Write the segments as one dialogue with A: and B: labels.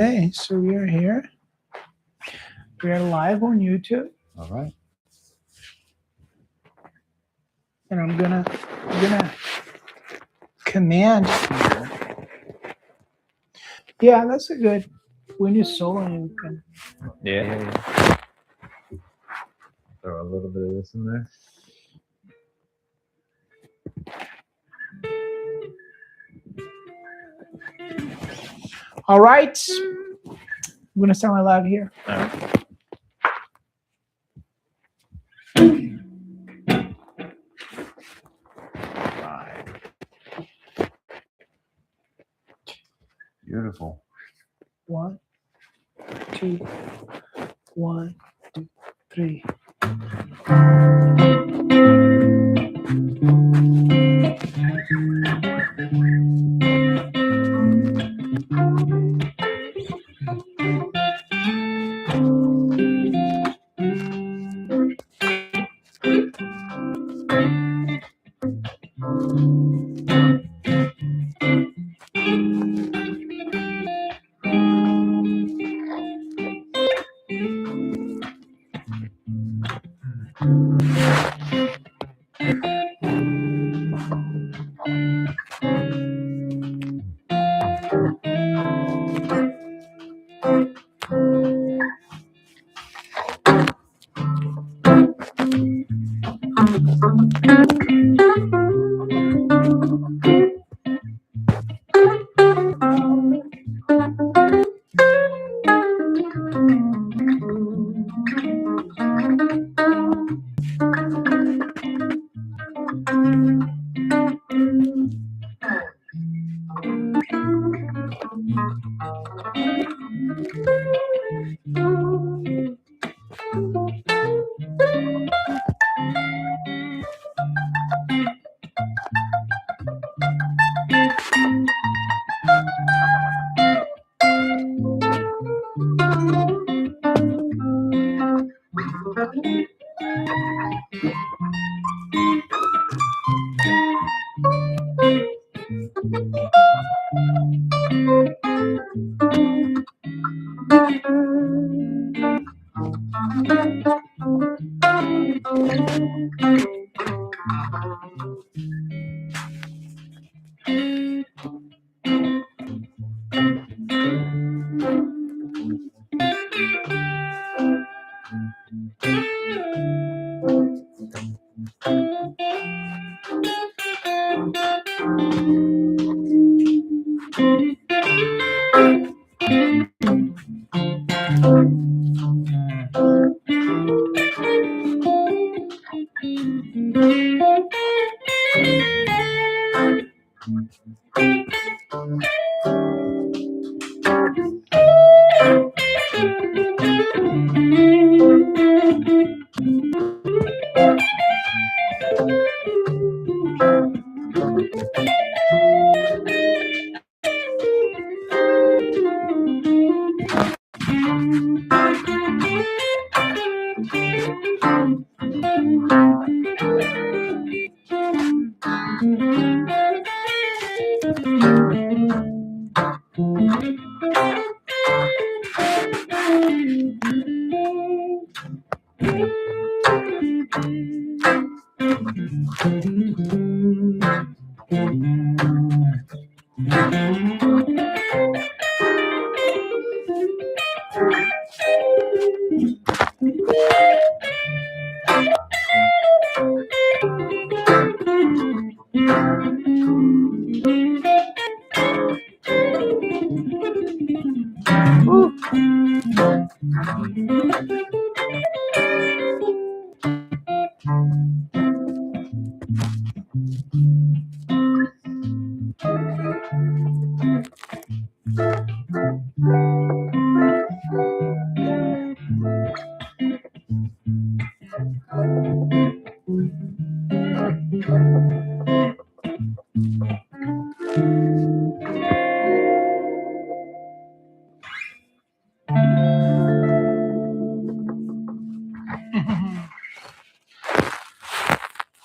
A: Okay, so we are here. We are live on YouTube,
B: All right.
A: and I'm gonna command here. Yeah, that's a good. When you're soloing, you can.
B: Yeah. Throw a little bit of this in there.
A: All right, I'm gonna start my live here.
B: All right. Beautiful.
A: 1, 2, 1, 2, 3.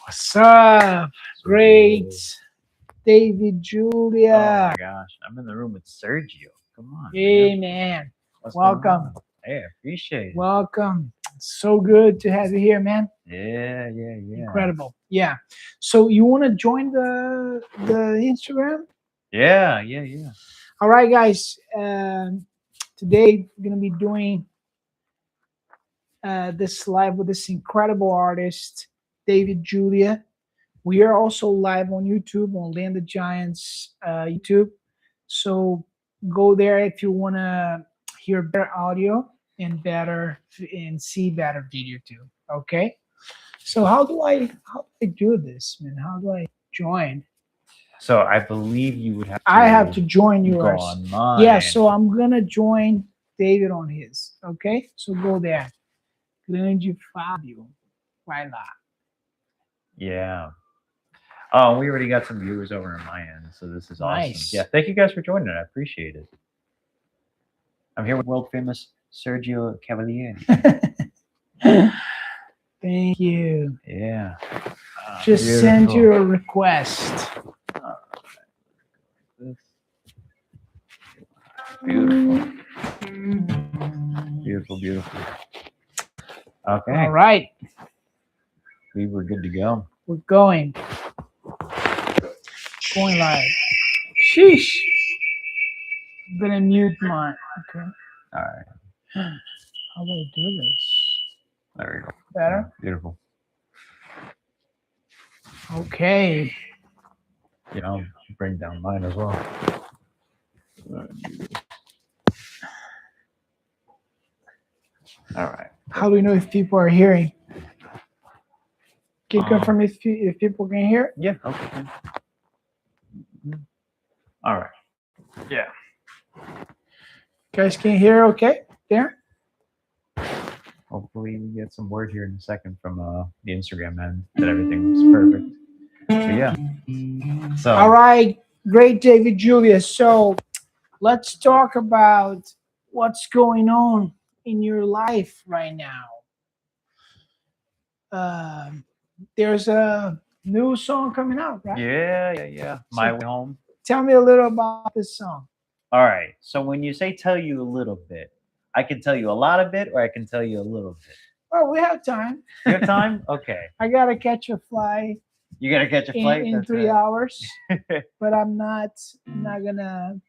A: What's up? Great, David,
B: Oh
A: Julia.
B: my gosh. I'm in the room with Sergio. Come on.
A: Hey,
B: man.
A: man.
B: What's going
A: Welcome.
B: on? Hey, I appreciate it.
A: Welcome. So good to have you here, man.
B: Yeah.
A: Incredible. Yeah. So you want to join the Instagram?
B: Yeah.
A: All right, guys. Today we're gonna be doing this live with this incredible artist, David Julia. We are also live on YouTube on Land of Giants YouTube. So go there if you want to hear better audio and see better video too. Okay. So how do I do this, man? How do I join?
B: So I believe you would have to.
A: I have to join
B: go
A: yours.
B: online.
A: Yeah. So I'm gonna join David on his. Okay. So go there. Grande Fábio. Vai lá.
B: Yeah. Oh, we already got some viewers over on my end, so this is awesome.
A: Nice.
B: Yeah, thank you guys for joining. I appreciate it. I'm here with world famous Sergio Cavalieri.
A: Thank you.
B: Yeah.
A: Just send you a request.
B: Beautiful. Beautiful. Okay.
A: All right.
B: We were good to go.
A: We're going. Going live. Sheesh. I'm gonna mute mine. Okay.
B: All right.
A: How do I do this?
B: There we go.
A: Better?
B: Beautiful.
A: Okay.
B: Yeah, I'll bring down mine as well. All right.
A: How do we know if people are hearing? Can you confirm if people can hear?
B: Yeah. Okay. All right. Yeah.
A: Guys can hear okay? There?
B: Hopefully we get some word here in a second from the Instagram end that everything's perfect. But yeah. So
A: All right. Great, David Julia. So let's talk about what's going on in your life right now. There's a new song coming out, right?
B: Yeah. My Way Home.
A: Tell me a little about this song.
B: All right. So when you say tell you a little bit, I can tell you a lot of it or I can tell you a little bit.
A: Oh, we have time.
B: You have time? Okay.
A: I gotta catch a flight
B: You gotta catch a flight
A: in
B: That's
A: 3
B: right.
A: hours, but I'm not gonna.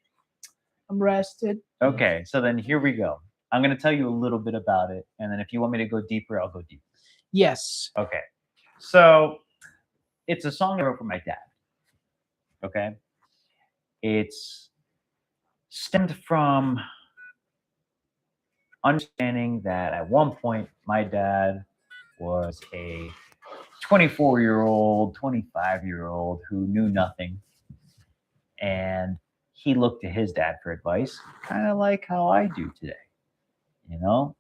A: I'm rested.
B: Okay. So then here we go. I'm gonna tell you a little bit about it, and then if you want me to go deeper, I'll go deeper.
A: Yes.
B: Okay. So it's a song I wrote for my dad. Okay. It's stemmed from understanding that at one point my dad was a 24-year-old, 25-year-old who knew nothing. And he looked to his dad for advice, kind of like how I do today. You know,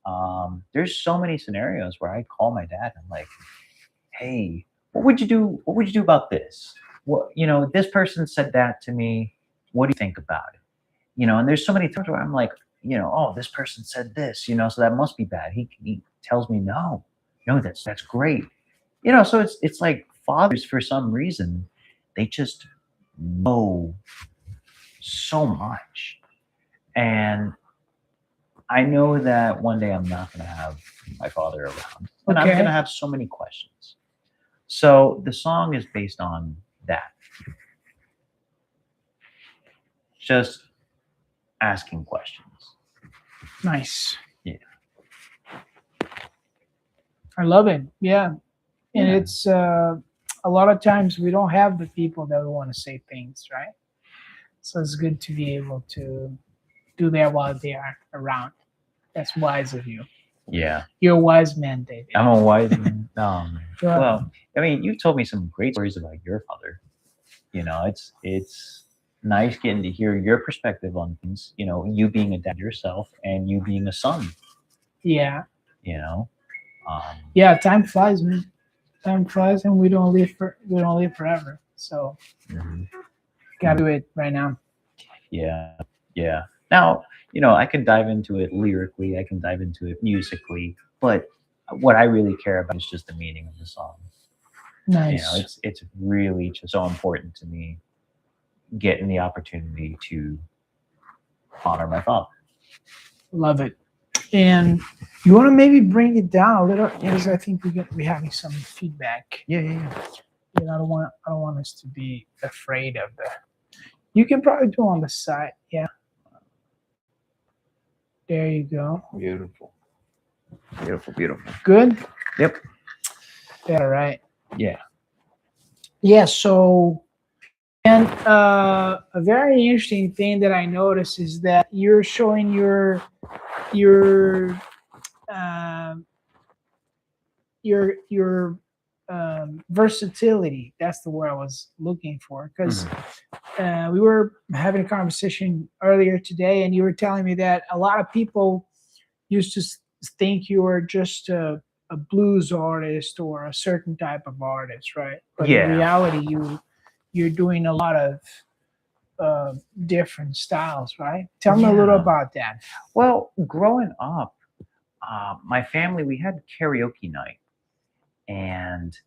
B: there's so many scenarios where I call my dad and I'm like, hey, what would you do? What would you do about this? What, this person said that to me. What do you think about it? And there's so many times where I'm like, oh, this person said this, so that must be bad. He tells me, no, that's great. So it's like fathers, for some reason, they just know so much. And I know that one day I'm not going to have my father around. And I'm
A: Okay.
B: going to have so many questions. So the song is based on that. Just asking questions.
A: Nice.
B: Yeah.
A: I love it. Yeah. And
B: Yeah.
A: it's a lot of times we don't have the people that we want to say things, right? So it's good to be able to do that while they are around. That's wise of you.
B: Yeah.
A: You're a wise man, David.
B: I'm a wise man.
A: You're
B: Well, I mean, you've told me some great stories about your father. It's nice getting to hear your perspective on things, you being a dad yourself and you being a son,
A: Yeah.
B: Yeah,
A: Time flies, man. Time flies, and we don't live forever. So gotta do it right now.
B: Yeah. Now, I can dive into it lyrically, I can dive into it musically, but what I really care about is just the meaning of the song.
A: Nice.
B: It's really just so important to me getting the opportunity to honor my father.
A: Love it. And you want to maybe bring it down a little because I think we're having some feedback.
B: Yeah.
A: You know, I don't want us to be afraid of the. You can probably do on the side. Yeah. There you go.
B: Beautiful. Beautiful.
A: Good.
B: Yep.
A: All right.
B: Yeah.
A: Yeah. So, and a very interesting thing that I noticed is that you're showing your um, your versatility. That's the word I was looking for because we were having a conversation earlier today, and you were telling me that a lot of people used to think you were just a blues artist or a certain type of artist, right? But
B: Yeah.
A: in reality, you're doing a lot of different styles, right? Tell me a little
B: Yeah.
A: about that.
B: Well, growing up, my family, we had karaoke night, and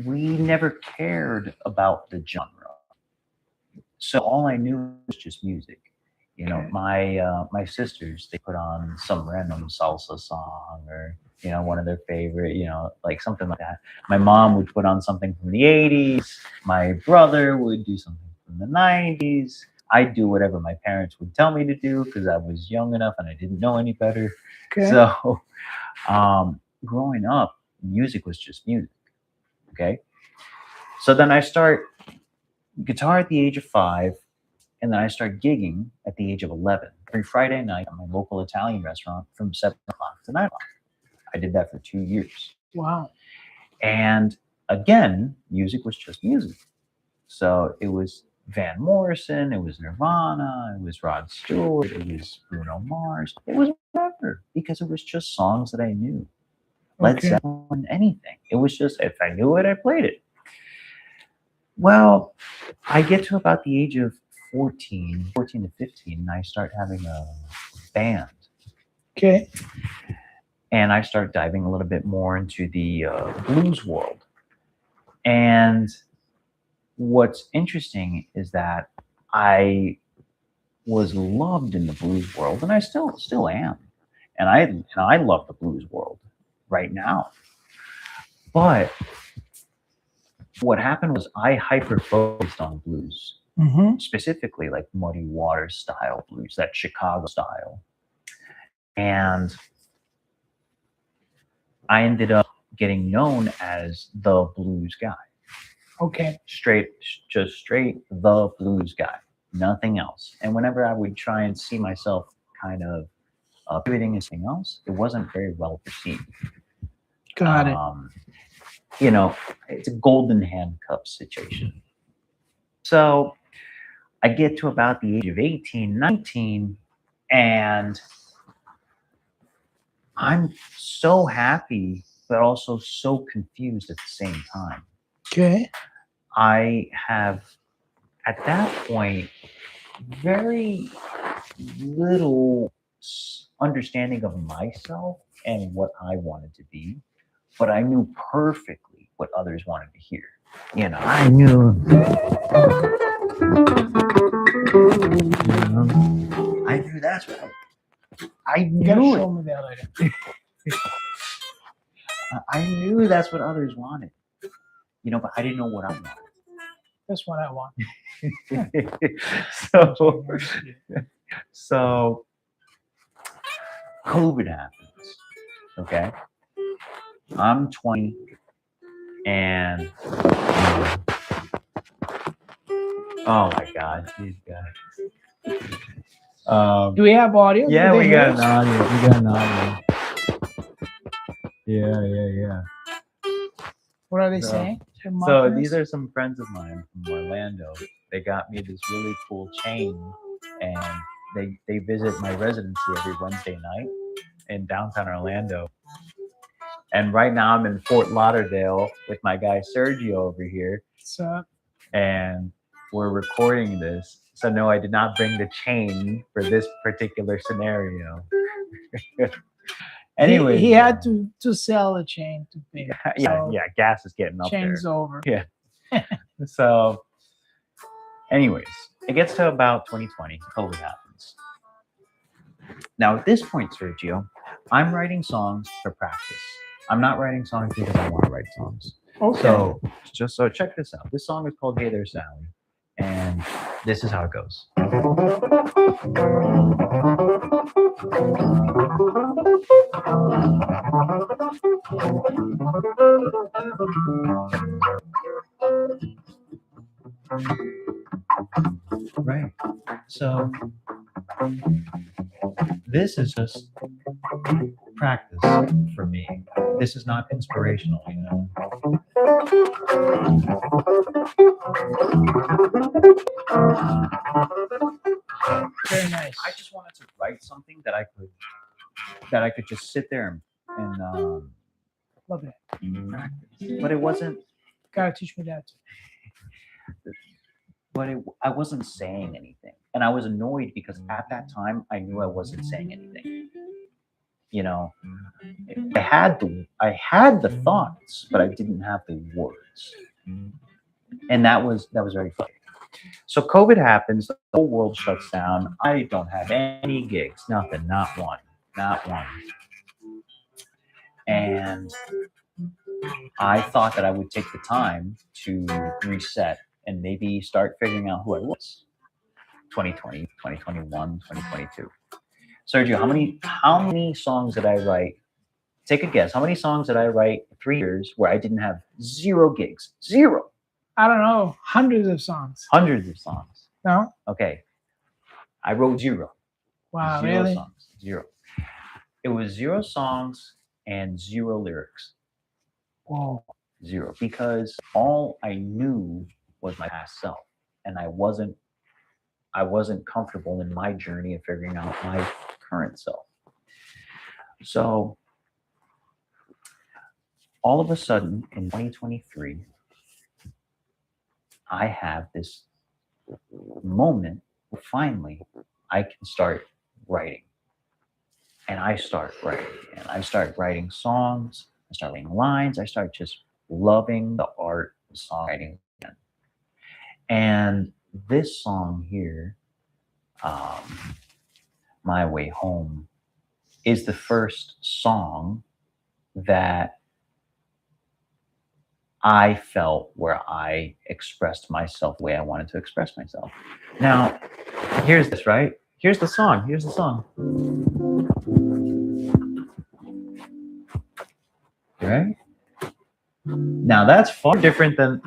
B: we never cared about the genre. So all I knew was just music. You know,
A: Okay.
B: my sisters, they put on some random salsa song or one of their favorite, like something like that. My mom would put on something from the 80s. My brother would do something from the 90s. I'd do whatever my parents would tell me to do because I was young enough and I didn't know any better.
A: Okay.
B: So, growing up, music was just music. Okay. So then I start guitar at the age of 5, and then I start gigging at the age of 11 every Friday night at my local Italian restaurant from 7 o'clock to 9 o'clock. I did that for 2 years.
A: Wow.
B: And again, music was just music. So it was Van Morrison, it was Nirvana, it was Rod Stewart, it was Bruno Mars. It was whatever, because it was just songs that I knew. Led
A: Okay.
B: Zeppelin, anything. It was just, if I knew it, I played it. Well, I get to about the age of 14 to 15, and I start having a band.
A: Okay.
B: And I start diving a little bit more into the blues world. And what's interesting is that I was loved in the blues world, and I still am. And I love the blues world right now. But what happened was I hyper focused on blues, specifically like Muddy Waters style blues, that Chicago style. And I ended up getting known as the blues guy.
A: Okay.
B: Just straight the blues guy, nothing else. And whenever I would try and see myself kind of pivoting into something else, it wasn't very well received.
A: Got it.
B: It's a golden handcuff situation. So I get to about the age of 18, 19, and I'm so happy, but also so confused at the same time.
A: Okay.
B: I have, at that point, very little understanding of myself and what I wanted to be, but I knew perfectly what others wanted to hear. I knew. I knew that's what I
A: You gotta
B: knew
A: show
B: it.
A: me that later.
B: I knew that's what others wanted. But I didn't know what I wanted.
A: That's what I want.
B: So COVID happens. Okay. I'm 20 and oh my God, these guys.
A: Do we have audio?
B: Yeah,
A: Do
B: we
A: they
B: got
A: hear
B: an
A: us?
B: audio. We got an audio. Yeah.
A: What are they
B: So-
A: saying?
B: So these are some friends of mine from Orlando. They got me this really cool chain, and they visit my residency every Wednesday night in downtown Orlando. And right now I'm in Fort Lauderdale with my guy Sergio over here,
A: So
B: and we're recording this. So no, I did not bring the chain for this particular scenario. Anyway,
A: he had to sell a chain to pay.
B: Yeah,
A: So
B: gas is getting up there.
A: chain's over.
B: Yeah. So, anyways, it gets to about 2020. COVID happens. Now, at this point, Sergio, I'm writing songs for practice. I'm not writing songs because I want to write songs.
A: Okay.
B: So, just so check this out. This song is called Hey There, Sally. And this is how it goes. Right. So, this is just practice for me. This is not inspirational, you know.
A: Very nice.
B: I just wanted to write something that I could just sit there and
A: Love it.
B: practice. But it wasn't.
A: Gotta teach me that.
B: I wasn't saying anything, and I was annoyed because at that time I knew I wasn't saying anything. You know, I had the thoughts, but I didn't have the words, and that was very funny. So COVID happens, the whole world shuts down. I don't have any gigs, nothing, not one, not one. And I thought that I would take the time to reset and maybe start figuring out who I was. 2020, 2021, 2022. Sergio, how many songs did I write? Take a guess. How many songs did I write 3 years where I didn't have zero gigs? Zero.
A: I don't know, hundreds of songs.
B: Hundreds of songs.
A: No?
B: Okay. I wrote zero.
A: Wow,
B: Zero
A: really?
B: songs. Zero. It was zero songs and zero lyrics.
A: Whoa.
B: Zero. Because all I knew was my past self. And I wasn't comfortable in my journey of figuring out my current self. So all of a sudden in 2023, I have this moment where finally I can start writing. And I start writing. And I start writing songs. I start writing lines. I start just loving the art of songwriting again. And this song here, My Way Home, is the first song that I felt where I expressed myself the way I wanted to express myself. Now, here's this, right? Here's the song. Here's the song. Right? Now that's far different than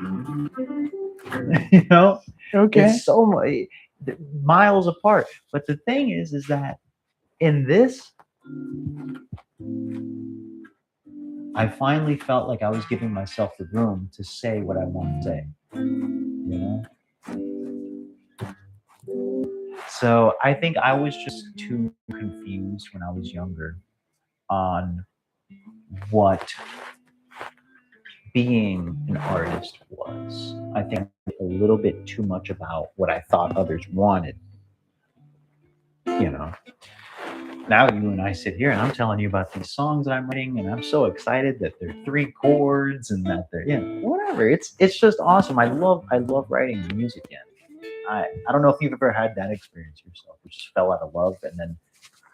A: Okay.
B: it's so miles apart. But the thing is that in this, I finally felt like I was giving myself the room to say what I want to say. You know? So I think I was just too confused when I was younger on what being an artist was. I think a little bit too much about what I thought others wanted. You know. Now you and I sit here and I'm telling you about these songs that I'm writing, and I'm so excited that they're 3 chords and that they're whatever. It's just awesome. I love writing music again. I don't know if you've ever had that experience yourself, you just fell out of love and then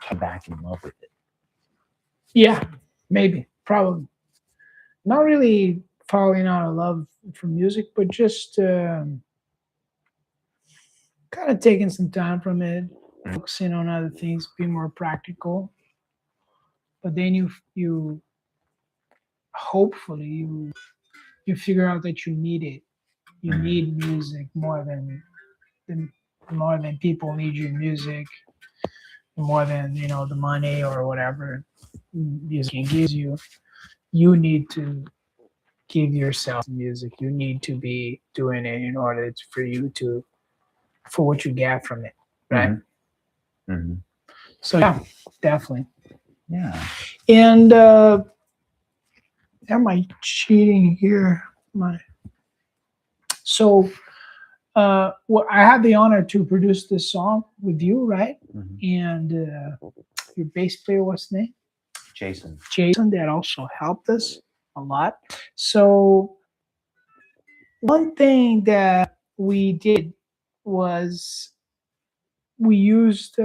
B: came back in love with it.
A: Yeah, maybe, probably. Not really falling out of love for music, but just kind of taking some time from it, focusing on other things, be more practical. But then you hopefully you figure out that you need it. You need music more than people need your music, more than the money or whatever music gives you. You need to give yourself music. You need to be doing it in order for what you get from it, right?
B: Mm-hmm.
A: So yeah, definitely.
B: Yeah.
A: And am I cheating here? So well, I had the honor to produce this song with you, right?
B: Mm-hmm.
A: And your bass player, what's his name?
B: Jason,
A: that also helped us a lot. So one thing that we did was we used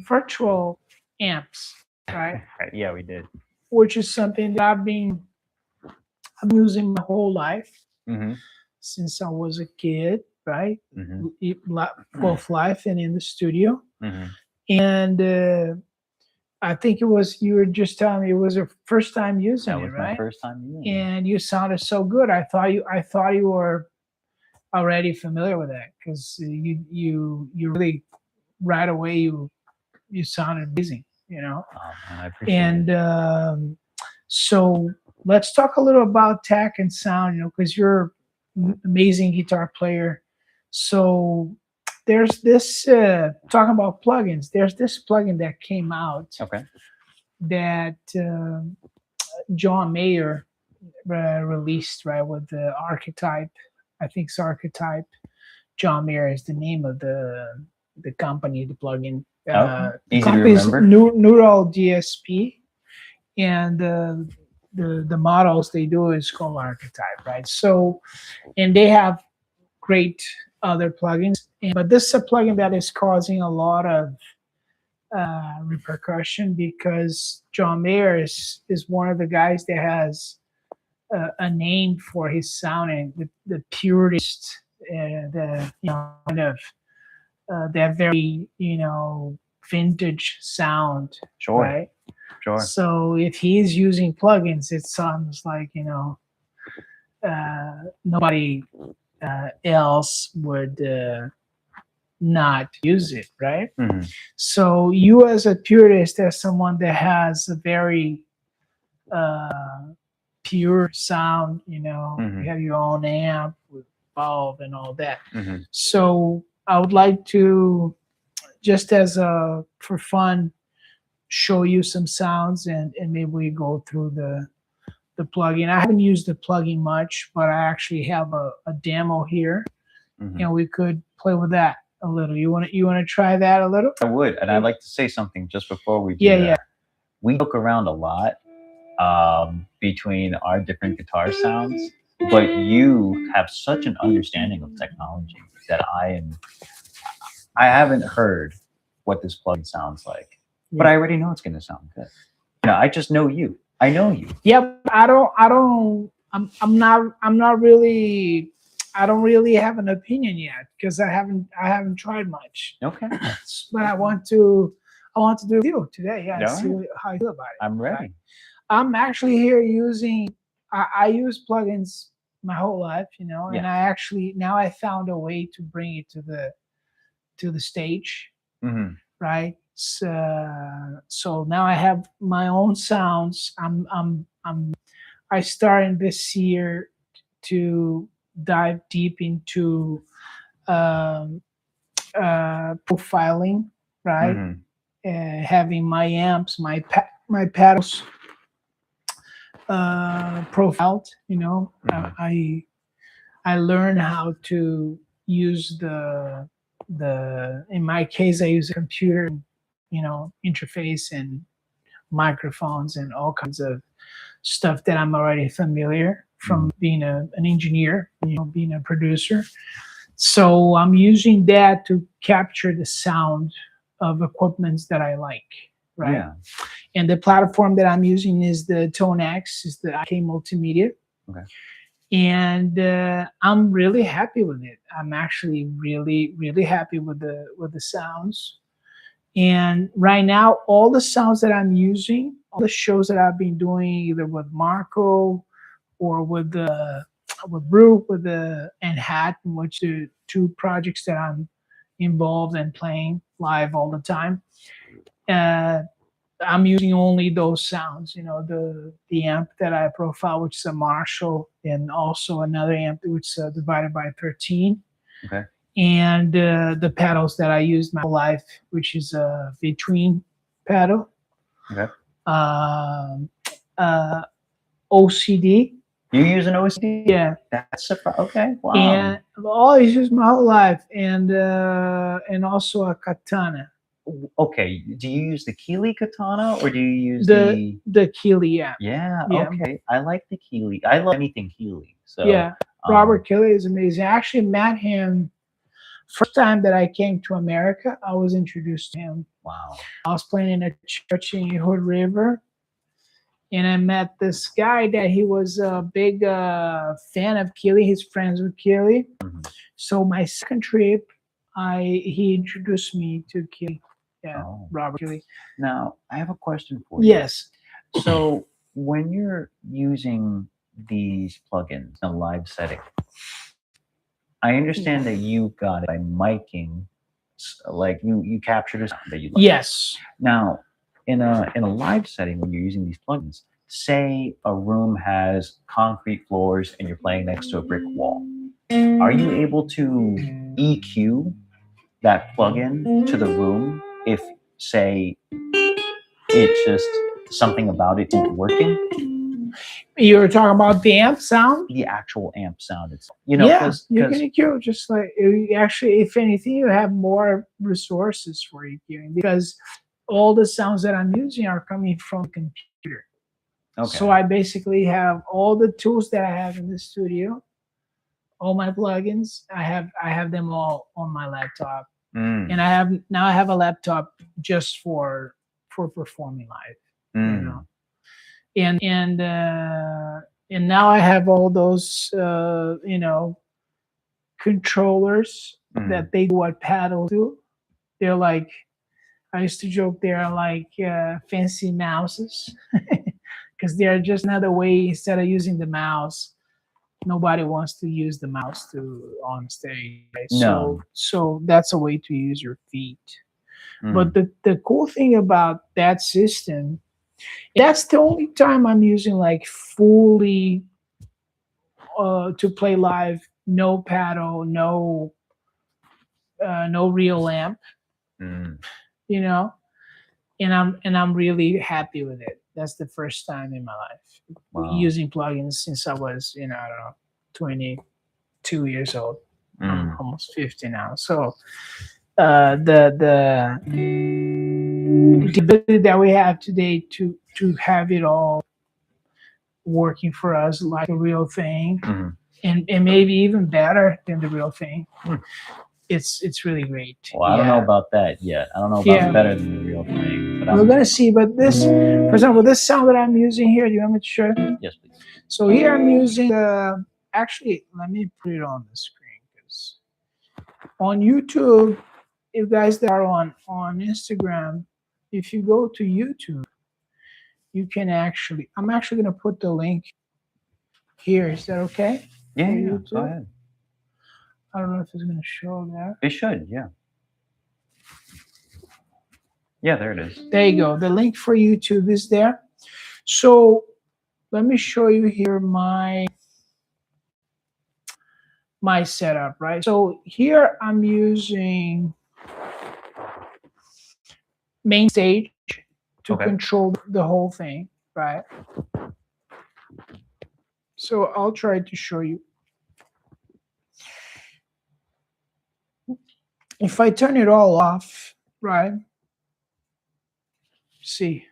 A: virtual amps, right?
B: Right, yeah, we did.
A: Which is something that I'm using my whole life
B: Mm-hmm.
A: since I was a kid, right?
B: Mm-hmm.
A: Both life and in the studio.
B: Mm-hmm.
A: And I think it was, you were just telling me it was your first time using
B: That
A: it,
B: was my
A: right?
B: first time using it.
A: And you sounded so good. I thought you were already familiar with that because you really right away you sounded amazing, you know.
B: Oh man, I appreciate
A: And
B: it.
A: so let's talk a little about tech and sound, you know, because you're an amazing guitar player. So there's this talking about plugins. There's this plugin that came out
B: Okay.
A: that John Mayer released, right, with the Archetype. I think it's Archetype. John Mayer is the name of the company, the plugin.
B: Okay.
A: The
B: Easy to
A: company's
B: remember.
A: Neural DSP, and the models they do is called Archetype, right? So, and they have great other plugins, but this is a plugin that is causing a lot of repercussion because John Mayer is one of the guys that has a name for his sound and the purest, the kind of that very vintage sound,
B: Sure.
A: right?
B: Sure.
A: So if he's using plugins, it sounds like nobody else would not use it, right?
B: Mm-hmm.
A: So you as a purist, as someone that has a very pure sound,
B: Mm-hmm.
A: you have your own amp with valve and all that.
B: Mm-hmm.
A: So I would like to, just as for fun, show you some sounds and maybe we go through the plugin. I haven't used the plugin much, but I actually have a demo here,
B: Mm-hmm.
A: and we could play with that a little. You want to try that a little?
B: I would, and I'd like to say something just before we do
A: Yeah,
B: that.
A: yeah.
B: We joke around a lot between our different guitar sounds, but you have such an understanding of technology that I haven't heard what this plugin sounds like, but I already know it's going to sound good. I just know you. I know you.
A: Yep. I'm not really. I don't really have an opinion yet because I haven't tried much.
B: Okay.
A: But I want to do a video today. Yeah,
B: All
A: see
B: right.
A: how you feel about it.
B: I'm ready.
A: Right? I'm actually here using. I use plugins my whole life, and
B: Yeah.
A: I actually now I found a way to bring it to the stage,
B: Mm-hmm.
A: right? So now I have my own sounds. I started this year to dive deep into profiling, right?
B: Mm-hmm.
A: Having my amps, my pedals profiled.
B: Mhm.
A: I learned how to use the in my case I use a computer, interface and microphones and all kinds of stuff that I'm already familiar from being an engineer, being a producer. So I'm using that to capture the sound of equipments that I like, right?
B: Yeah.
A: And the platform that I'm using is the Tone X, is the IK Multimedia.
B: Okay.
A: And I'm really happy with it. I'm actually really, really happy with the sounds. And right now, all the sounds that I'm using, all the shows that I've been doing, either with Marco or with Brooke, with the and Hatton, which are two projects that I'm involved in playing live all the time. I'm using only those sounds, the amp that I profile, which is a Marshall, and also another amp which is divided by 13.
B: Okay.
A: And the pedals that I use my whole life, which is a Between pedal.
B: Okay.
A: OCD.
B: You use an OCD?
A: Yeah.
B: That's okay. Wow.
A: And I've always used my whole life, and also a Katana.
B: Okay. Do you use the Keeley Katana or do you use
A: the Keeley? Yeah.
B: Yeah.
A: Yeah.
B: Okay. I like the Keeley. I love anything Keeley. So
A: yeah, Robert Keeley is amazing. I actually met him First time that I came to America, I was introduced to him.
B: Wow.
A: I was playing in a church in Hood River, and I met this guy that he was a big fan of Keeley. His friends with Keeley.
B: Mhm.
A: So my second trip, he introduced me to Keeley. Yeah,
B: Oh.
A: Robert Keeley.
B: Now, I have a question for you.
A: Yes.
B: So, when you're using these plugins in a live setting, I understand that you got it by miking, like you captured a sound that you like.
A: Yes.
B: Now, in a live setting, when you're using these plugins, say a room has concrete floors and you're playing next to a brick wall, are you able to EQ that plugin to the room if, say, it just something about it isn't working?
A: You were talking about the amp sound?
B: The actual amp sound itself. You know,
A: Yeah,
B: because
A: you can EQ just like actually, if anything, you have more resources for EQing because all the sounds that I'm using are coming from the computer.
B: okay.
A: So I basically have all the tools that I have in the studio, all my plugins. I have them all on my laptop, and I have a laptop just for performing live. You know, and now I have all those controllers that they do what paddles do. They're like, I used to joke they're like fancy mouses because they're just another way instead of using the mouse. Nobody wants to use the mouse on stage. Right?
B: No.
A: So that's a way to use your feet.
B: Mm.
A: But the cool thing about that system, that's the only time I'm using like fully to play live, no paddle, no real amp, you know, and I'm really happy with it. That's the first time in my life using plugins since I was, I don't know, 22 years old. I'm almost 50 now. So the ability that we have today to have it all working for us like a real thing, and maybe even better than the real thing. It's really great.
B: Well, I don't know about that yet. I don't know about better than the real thing. But
A: we're gonna see. But this, for example, this sound that I'm using here, do you want me to show you?
B: Yes, please.
A: So here I'm using actually, let me put it on the screen because on YouTube, you guys that are on Instagram, if you go to YouTube, you can actually, I'm actually going to put the link here. Is that okay?
B: Yeah, go ahead.
A: I don't know if it's going to show there.
B: It should, yeah. Yeah, there it is.
A: There you go. The link for YouTube is there. So let me show you here my setup, right? So here I'm using main stage to control the whole thing, right? So I'll try to show you. If I turn it all off, right? See.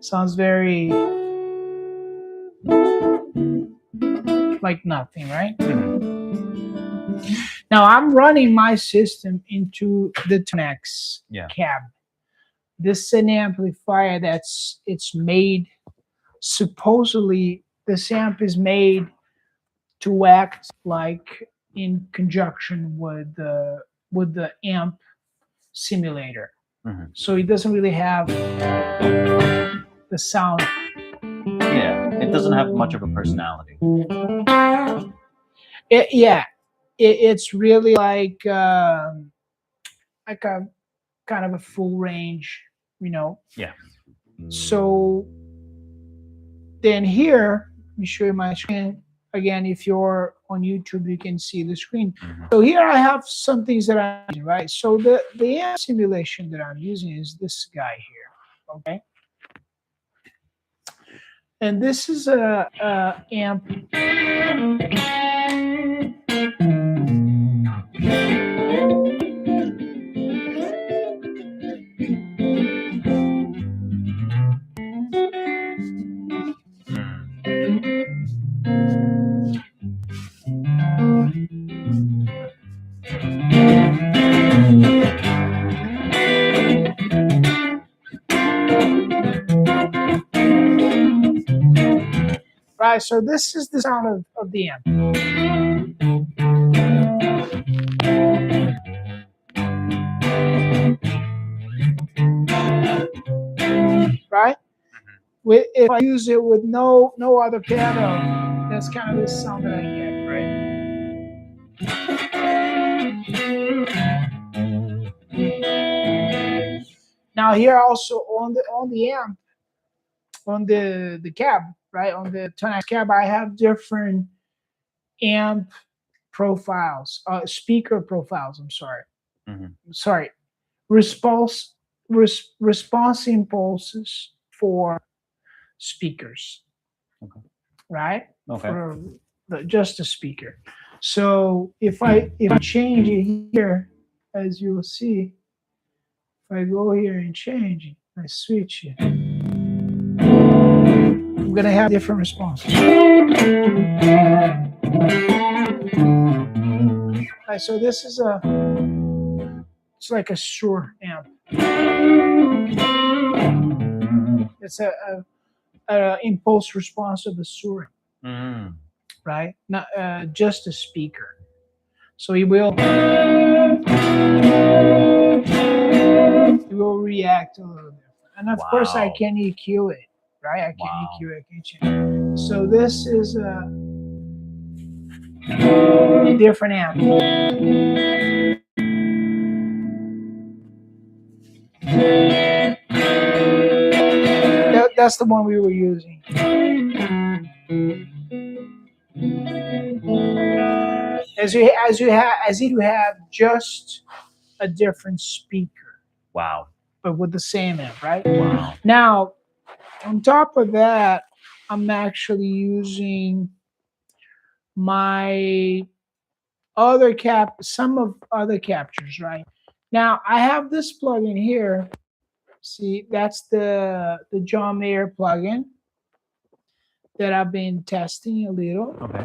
A: Sounds very like nothing, right? Now I'm running my system into the Tonex cab. This is an amplifier it's made, supposedly this amp is made to act like in conjunction with the amp simulator. So it doesn't really have the sound.
B: Yeah, it doesn't have much of a personality.
A: It's really like a kind of a full range,
B: Yeah.
A: So then here, let me show you my screen. Again, if you're on YouTube, you can see the screen. So here I have some things that I'm using, right? So the amp simulation that I'm using is this guy here, okay? And this is a amp. right, so this is the sound of the amp. Right? If I use it with no other piano, that's kind of the sound that I get, right? Now here also on the amp, on the cab, right? On the Tone-X cab, I have different amp profiles, speaker profiles. I'm sorry, sorry, response impulses for speakers.
B: Okay.
A: Right?
B: Okay.
A: For just a speaker. So if I change it here, as you will see, if I go here and change it, I switch it, I'm gonna have different responses. Right, so this is it's like a Shure amp. It's a impulse response of the Shure, right? Not just a speaker. So it will react a little different. And of course, I can EQ it, right? I can EQ it, I can change it. So this is a different amp. That's the one we were using. As if you have just a different speaker.
B: Wow.
A: But with the same amp, right?
B: Wow.
A: Now, on top of that, I'm actually using my some of other captures, right? Now I have this plugin here. See, that's the John Mayer plugin that I've been testing a little.
B: Okay.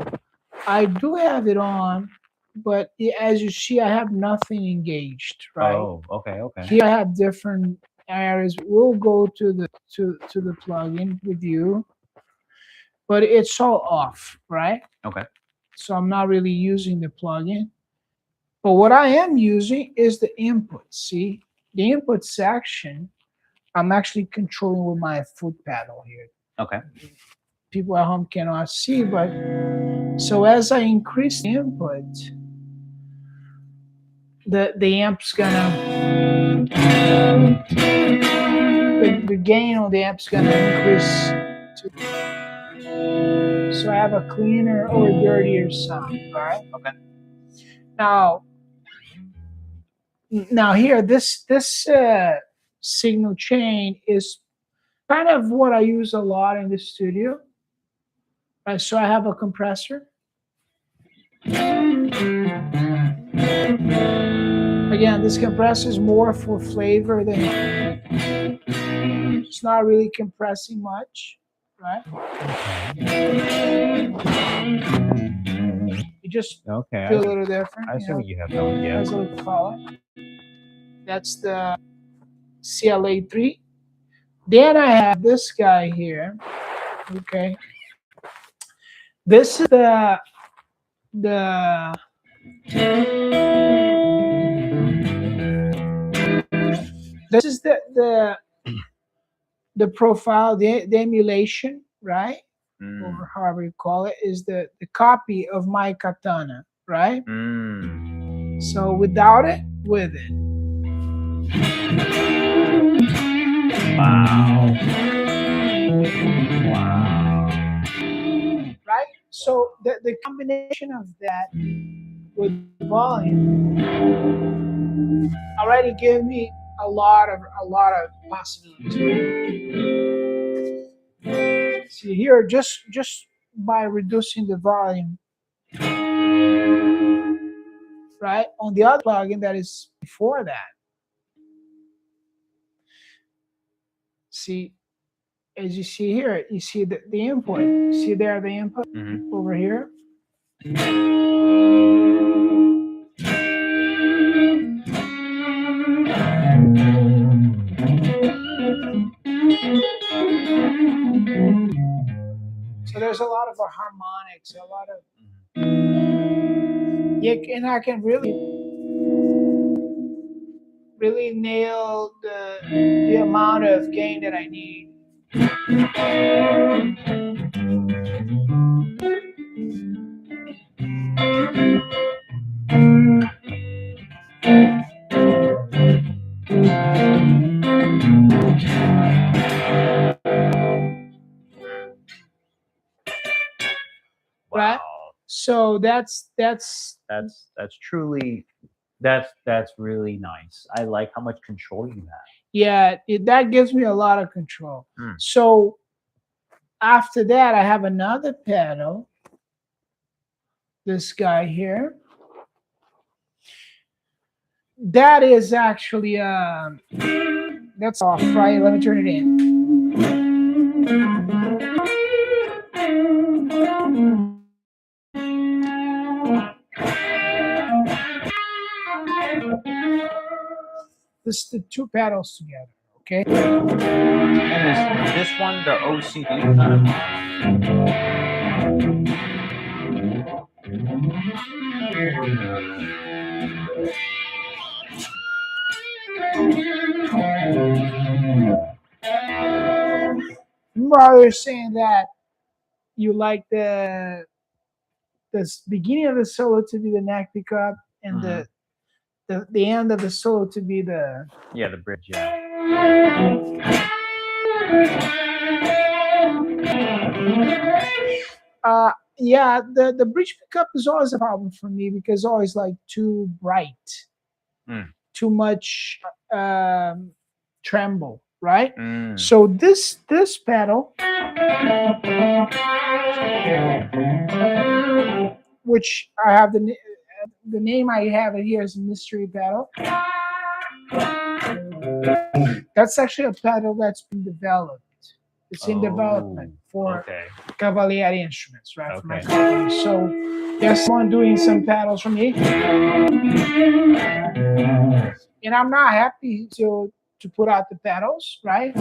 A: I do have it on, but as you see, I have nothing engaged, right?
B: Oh, okay.
A: Here I have different areas. We'll go to the plugin with you, but it's all off, right?
B: Okay.
A: So I'm not really using the plugin. But what I am using is the input. See, the input section, I'm actually controlling with my foot pedal here.
B: Okay.
A: People at home cannot see, but so as I increase the input, the amp's gonna the gain on the amp's gonna increase so I have a cleaner or dirtier sound. All right.
B: Okay.
A: Now here this signal chain is kind of what I use a lot in the studio. Right, so I have a compressor. Again, this compressor is more for flavor than it's not really compressing much, right? You just feel a little different.
B: I see what you have done. Yeah.
A: That's what we call it. That's the CLA3. Then I have this guy here. Okay. This is the this is the profile, the emulation, right? Or however you call it, is the copy of my Katana, right? So without it, with it.
B: Wow.
A: Right? So the combination of that with volume already gave me a lot of possibilities. See here, just by reducing the volume, right? On the other plugin that is before that, see, as you see here, you see the input. See there the input over here. So there's a lot of harmonics, a lot of
B: Mhm.
A: yeah, and I can really nail the amount of gain that I need. Right?
B: Wow.
A: So
B: That's truly that's really nice. I like how much control you have.
A: yeah, that gives me a lot of control.
B: Mm.
A: So after that, I have another pedal. This guy here. That is actually that's off, right? Let me turn it in. This the two pedals together, okay?
B: And is this one the OCD kind of?
A: Remember how you were saying that you like the beginning of the solo to be the neck pickup and
B: Mhm.
A: the end of the solo to be the
B: Yeah, the bridge. Yeah.
A: yeah, the bridge pickup is always a problem for me because it's always like too bright,
B: Mm.
A: too much tremble, right?
B: Mm.
A: So this pedal, which I have the name I have it here is mystery pedal. That's actually a pedal that's been developed. It's in development for
B: Okay.
A: Cavalieri Instruments, right? For my
B: Okay.
A: company. So there's someone doing some pedals for me, and I'm not happy to put out the pedals, right?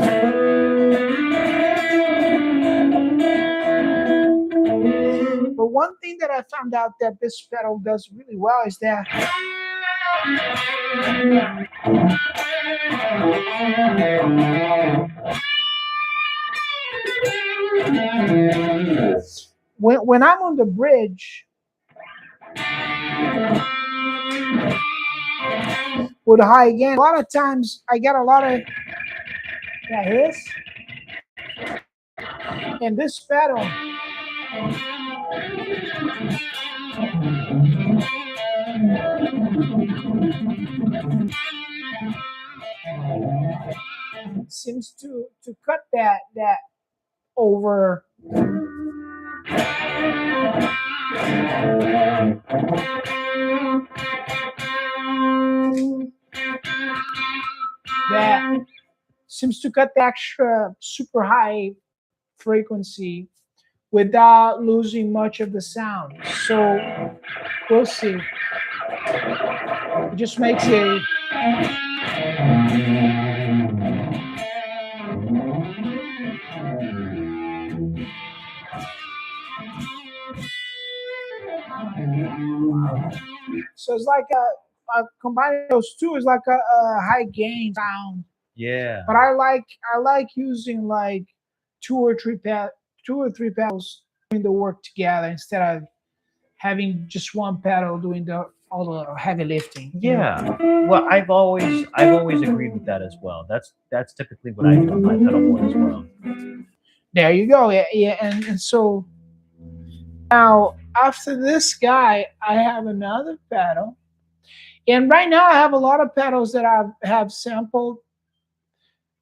A: But one thing that I found out that this pedal does really well is that when I'm on the bridge with a high gain, a lot of times I get a lot of that hiss, and this pedal seems to cut that over that seems to cut the extra super high frequency without losing much of the sound. So we'll see. It just makes a so it's like combining those two is like a high gain sound.
B: Yeah.
A: But I like using like two or three pedals doing the work together instead of having just one pedal doing all the heavy lifting.
B: Yeah. Well, I've always agreed with that as well. That's typically what I do on my pedalboard as well.
A: There you go. Yeah, yeah. And so now after this guy, I have another pedal. And right now I have a lot of pedals that I have sampled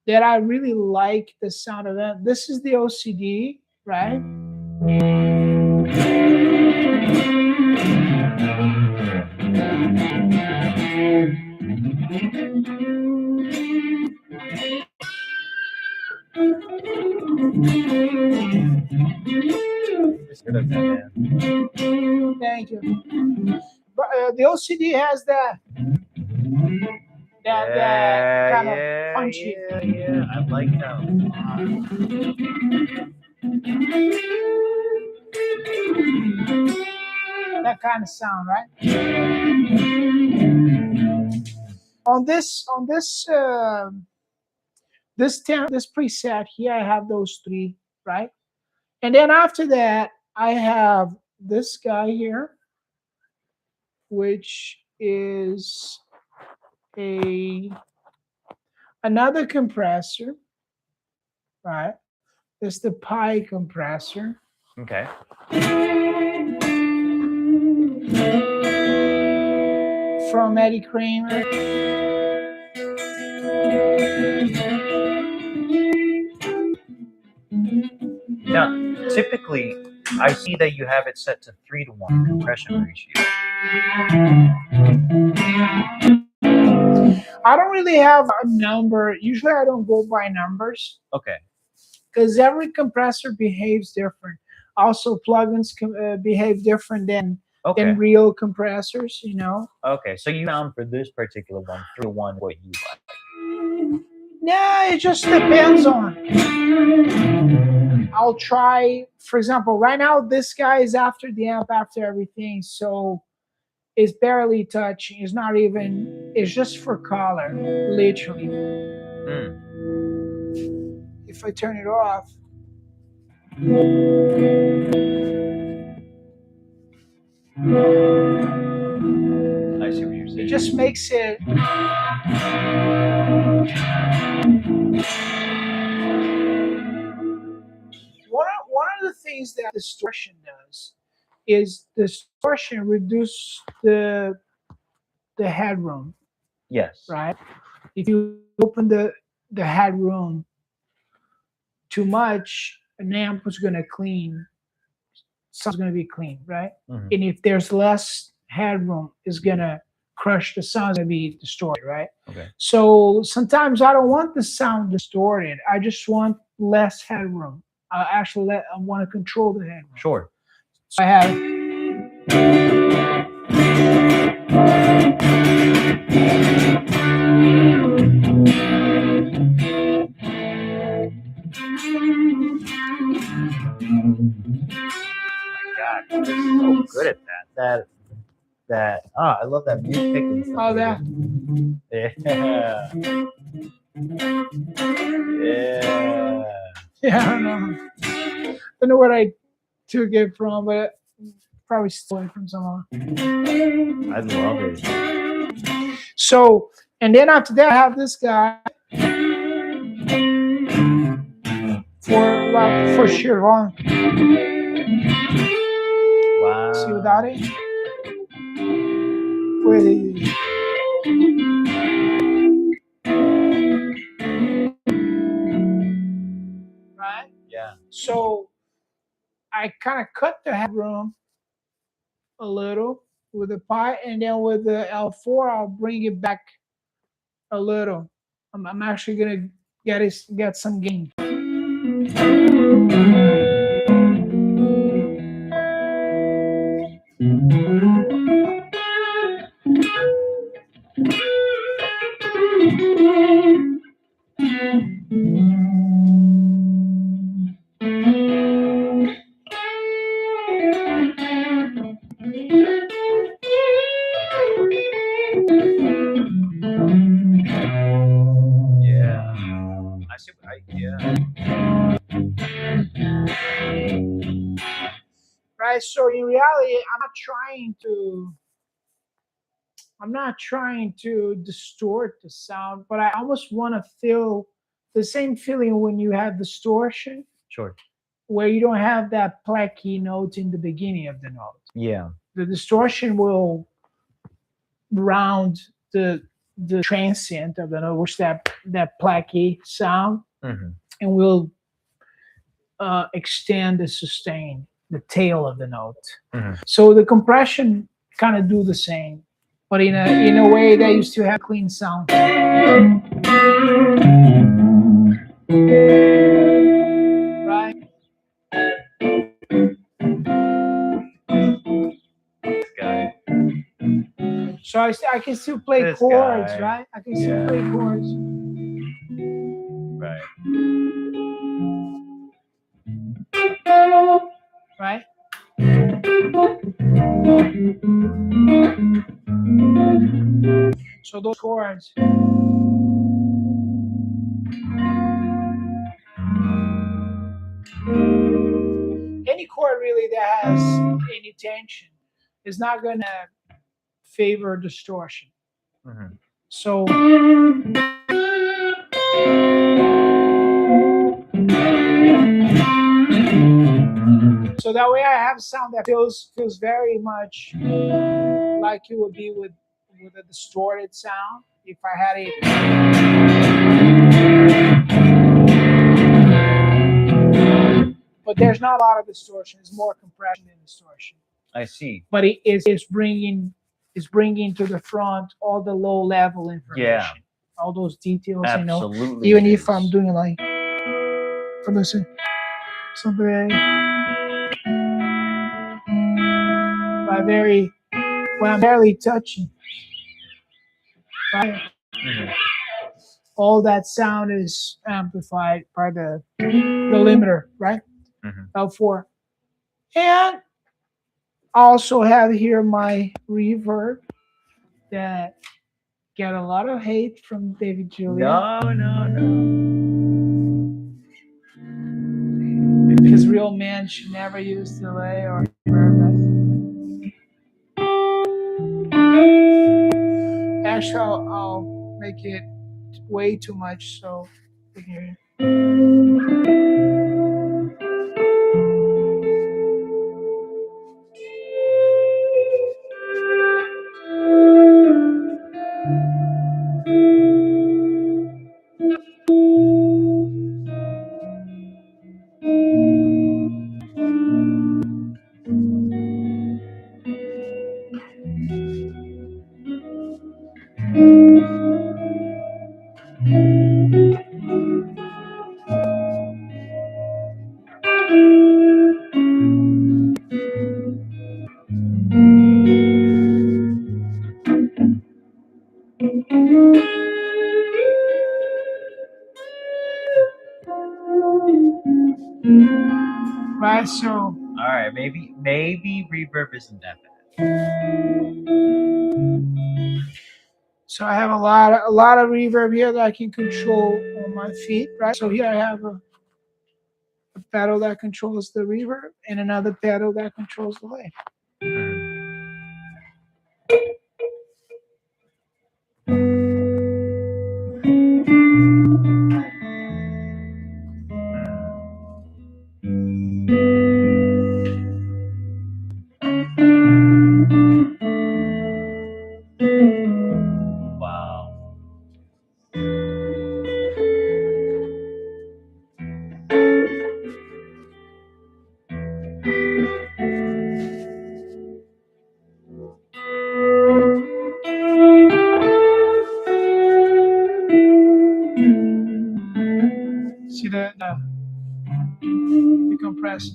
A: that I really like the sound of them. This is the OCD, right?
B: It's good of that, man.
A: Thank you. But the OCD has that kind of punchy.
B: Yeah. I like that a lot.
A: That kind of sound, right? On this this preset here, I have those three, right? And then after that, I have this guy here, which is another compressor, right? It's the Pi compressor.
B: Okay.
A: From Eddie Kramer.
B: Now, typically, I see that you have it set to 3-to-1 compression ratio.
A: I don't really have a number. Usually I don't go by numbers
B: Okay.
A: because every compressor behaves different. Also, plugins behave different than real compressors, you know?
B: Okay, so you found for this particular one, 3-to-1, what you like.
A: Yeah, it just depends on. I'll try, for example, right now this guy is after the amp, after everything, so it's barely touching. It's not even, it's just for color, literally. If I turn it off.
B: I see what you're saying.
A: It just makes it. One of the things that distortion does is distortion reduce the headroom.
B: Yes.
A: Right? If you open the headroom too much, an amp is going to clean. Sound's going to be clean, right?
B: Mm-hmm.
A: And if there's less headroom, it's going to crush the sound, going to be distorted, right?
B: Okay. So
A: sometimes I don't want the sound distorted. I just want less headroom. I want to control the headroom.
B: Sure.
A: So I have.
B: God, you're so good at that. I love that mute pick and stuff.
A: Oh, that.
B: Yeah.
A: Yeah, I don't know. Don't know what I took it from, but probably stole it from someone.
B: I love it.
A: So, and then after that, I have this guy for sheer volume.
B: Wow.
A: See what that is? Pretty. Right?
B: Yeah.
A: So I kind of cut the headroom a little with the Pi, and then with the L4, I'll bring it back a little. I'm actually gonna get some gain. Right. So in reality, I'm not trying to distort the sound, but I almost want to feel the same feeling when you have distortion.
B: Sure.
A: Where you don't have that placky note in the beginning of the note.
B: Yeah.
A: The distortion will round the transient of the note, which that placky sound, and will extend the sustain, the tail of the note. So the compression kind of do the same, but in a way that you still have clean sound. Right? So I can still play chords, right? I can still play chords.
B: Right.
A: Right? So those chords. Any chord really that has any tension is not going to favor distortion.
B: Mhm.
A: So that way I have sound that feels very much like it would be with a distorted sound if I had it. But there's not a lot of distortion. It's more compression than distortion.
B: I see.
A: But it is bringing to the front all the low level information, all those details.
B: Absolutely.
A: Even
B: it
A: if
B: is.
A: I'm doing like, for listen, something very when I'm barely touching, right?
B: Mhm.
A: All that sound is amplified by the limiter, right?
B: Mhm.
A: L4. And I also have here my reverb that get a lot of hate from David Julia.
B: No.
A: Because real men should never use delay or reverb. Actually, I'll make it way too much so we can hear it. Right, so
B: All right, maybe reverb isn't that bad.
A: So I have a lot of reverb here that I can control on my feet, right? So here I have a pedal that controls the reverb and another pedal that controls the delay.
B: Wow.
A: See the compressor.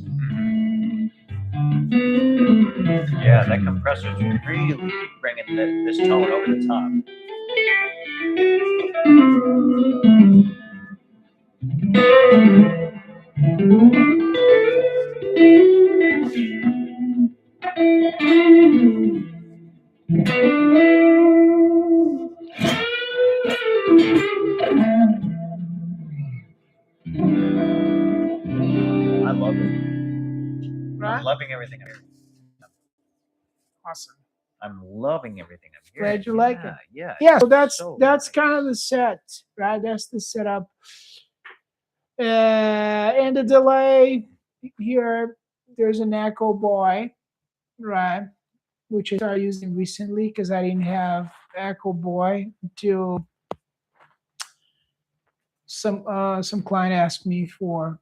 B: Yeah, that compressor's really bringing this tone over the top. I love it.
A: Right?
B: I'm loving everything I'm hearing.
A: Awesome.
B: I'm loving everything I'm hearing.
A: Glad you like it.
B: Yeah.
A: Yeah, so that's
B: nice.
A: kind of the set, right? That's the setup. And the delay here, there's an Echo Boy, right? Which I started using recently because I didn't have Echo Boy until some client asked me for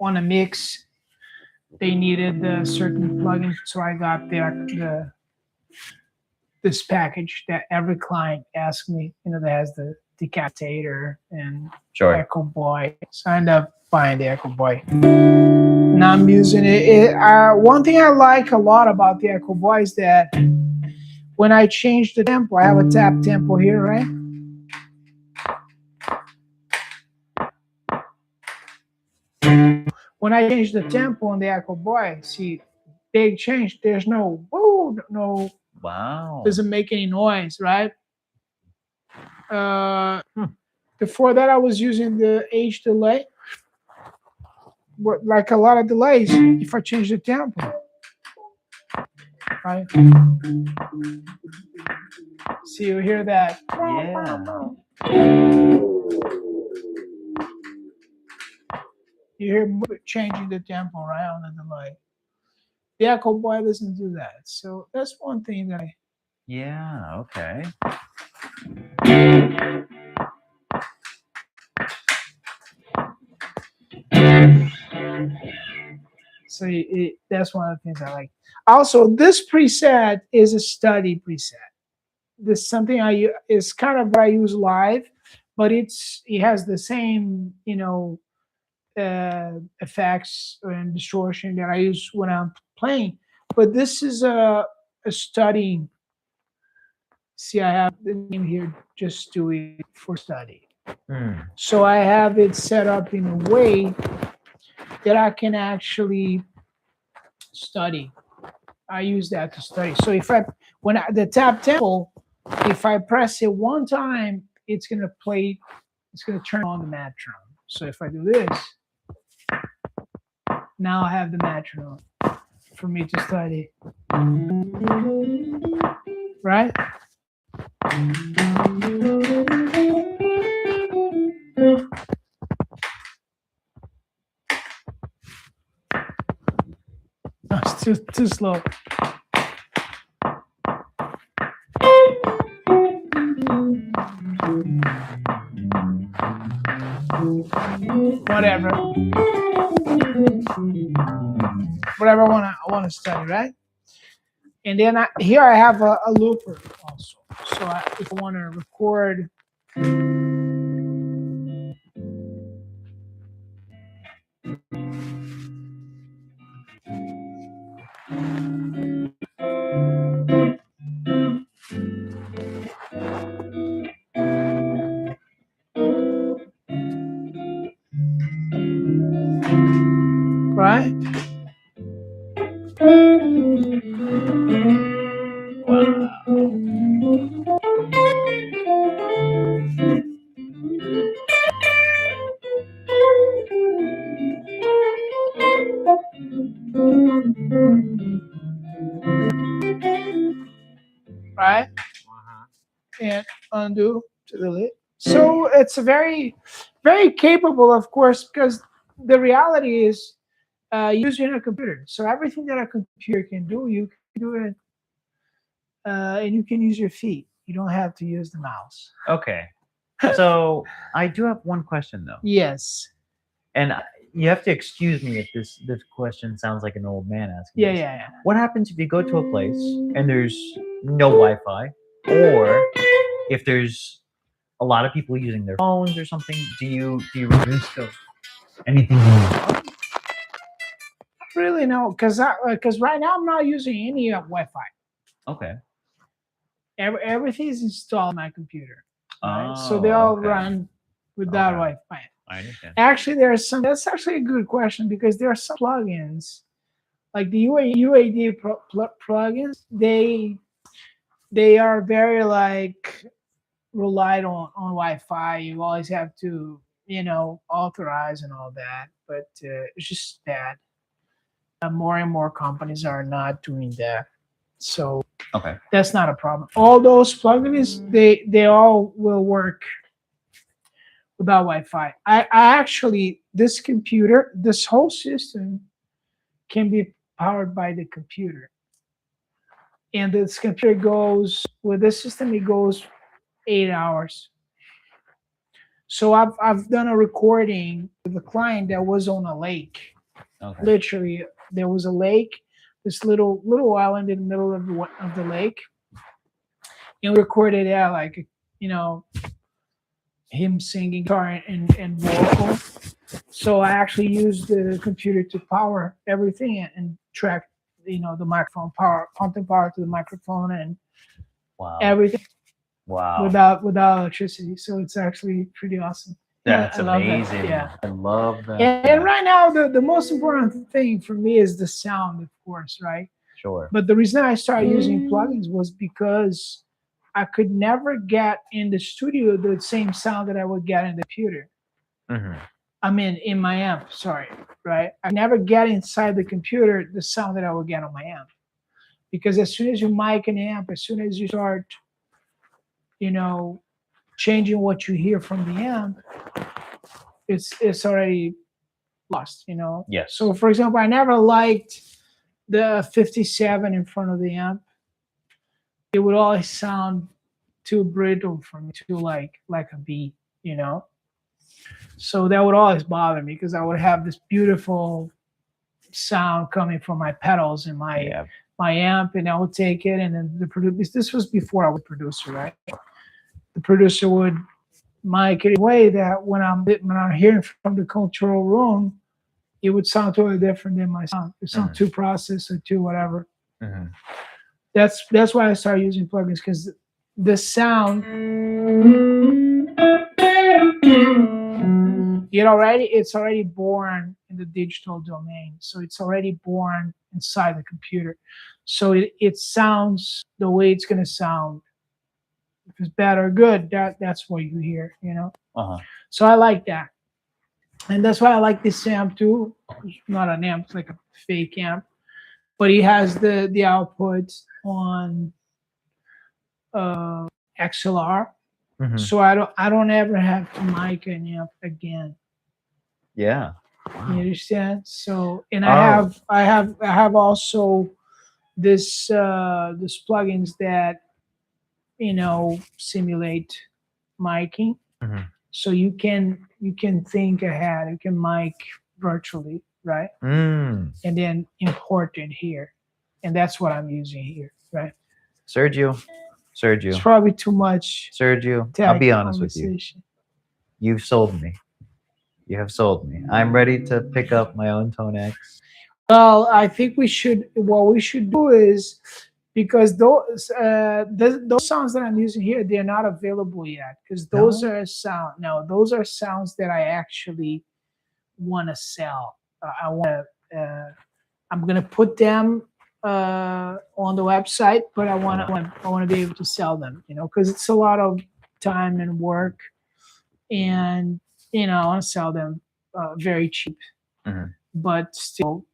A: on a mix they needed a certain plugin, so I got this package that every client asked me, that has the decapitator and Echo Boy. So I ended up buying the Echo Boy. And I'm using it. One thing I like a lot about the Echo Boy is that when I change the tempo, I have a tap tempo here, right? When I change the tempo on the Echo Boy, see, big change. There's no whoa, no,
B: Wow.
A: doesn't make any noise, right?
B: Hmm.
A: Before that, I was using the age delay, like a lot of delays. If I change the tempo, right? So you hear that?
B: Yeah.
A: You hear changing the tempo, right, on the delay. The Echo Boy doesn't do that. So that's one thing that I.
B: Yeah. Okay.
A: So that's one of the things I like. Also, this preset is a study preset. This is something is kind of what I use live, but it has the same effects and distortion that I use when I'm playing. But this is a study. See, I have the name here. Just do it for study.
B: Hmm.
A: So I have it set up in a way that I can actually study. I use that to study. So the tap tempo, if I press it one time, it's gonna play. It's gonna turn on the metronome. So if I do this, now I have the metronome for me to study. Right? No, it's too slow. Whatever. Whatever I wanna study, right? And then here I have a looper also. So if I want to record, right? Right? And undo to delete. So it's a very, very capable, of course, because the reality is using a computer. So everything that a computer can do, you can do it, and you can use your feet. You don't have to use the mouse.
B: Okay. So I do have one question though,
A: Yes.
B: and you have to excuse me if this question sounds like an old man asking.
A: Yeah,
B: this.
A: yeah, yeah.
B: What happens if you go to a place and there's no Wi-Fi, or if there's a lot of people using their phones or something? Do you run risk of anything going wrong?
A: Really no, because right now I'm not using any Wi-Fi.
B: Okay.
A: Everything is installed on my computer. Right?
B: Oh,
A: So they all
B: okay.
A: run without
B: Okay.
A: Wi-Fi.
B: I understand.
A: Actually, that's actually a good question because there are some plugins, like the UAD plugins. They are very like relied on Wi-Fi. You always have to authorize and all that. But it's just that more and more companies are not doing that. So
B: Okay.
A: that's not a problem. All those plugins, they all will work without Wi-Fi. I actually, this computer, this whole system can be powered by the computer. And this computer goes, with this system, it goes 8 hours. So I've done a recording with a client that was on a lake.
B: Okay.
A: Literally, there was a lake, this little island in the middle of the lake. And we recorded that like, him singing guitar and vocal. So I actually used the computer to power everything and track, the microphone power, pumping power to the microphone and
B: Wow.
A: everything
B: Wow.
A: without electricity. So it's actually pretty awesome.
B: That's
A: I love that.
B: amazing.
A: Yeah.
B: I love that.
A: And right now, the most important thing for me is the sound, of course, right?
B: Sure.
A: But the reason I started using plugins was because I could never get in the studio the same sound that I would get in the computer.
B: Hmm.
A: I mean, in my amp, sorry, right? I never get inside the computer the sound that I would get on my amp. Because as soon as you mic an amp, as soon as you start, you know, changing what you hear from the amp, it's already lost, you know?
B: Yes.
A: So for example, I never liked the 57 in front of the amp. It would always sound too brittle for me, too like a B, you know? So that would always bother me because I would have this beautiful sound coming from my pedals and
B: Yeah.
A: my amp, and I would take it, and then the producer. This was before I was a producer, right? The producer would mic it in a way that when I'm hearing from the control room, it would sound totally different than my sound. It sound too processed or too whatever.
B: Hmm.
A: That's why I started using plugins, because the sound it's already born in the digital domain, so it's already born inside the computer, so it sounds the way it's going to sound. If it's bad or good, that's what you hear, you know.
B: Uh-huh.
A: So I like that, and that's why I like this amp too. It's not an amp, it's like a fake amp, but he has the output on XLR,
B: Hmm.
A: so I don't ever have to mic an amp again.
B: Yeah.
A: You understand? So, and
B: Oh.
A: I have also this this plugins that simulate miking.
B: Hmm.
A: So you can think ahead. You can mic virtually, right?
B: Mm.
A: And then import it here, and that's what I'm using here, right?
B: Sergio,
A: It's probably too much.
B: Sergio, I'll be honest with you.
A: conversation.
B: You've sold me. You have sold me. I'm ready to pick up my own Tone X.
A: Well, I think what we should do is, because those sounds that I'm using here, they're not available yet, because those
B: No?
A: are those are sounds that I actually want to sell. I want to. I'm gonna put them on the website, but I want to be able to sell them. Because it's a lot of time and work, and I want to sell them very cheap,
B: Mhm.
A: but still,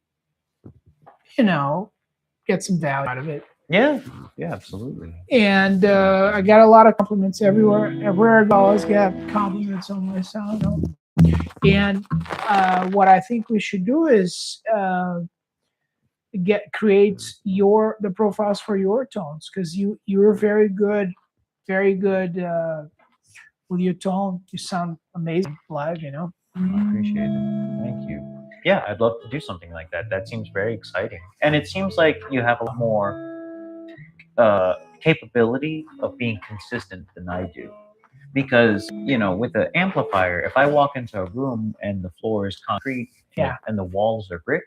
A: get some value out of it.
B: Yeah, absolutely.
A: And I got a lot of compliments everywhere. Everywhere I go, I always get compliments on my sound. And what I think we should do is create the profiles for your tones, because you're very good with your tone. You sound amazing live.
B: I appreciate it. Thank you. Yeah, I'd love to do something like that. That seems very exciting. And it seems like you have a lot more capability of being consistent than I do. Because, with the amplifier, if I walk into a room and the floor is concrete and the walls are brick,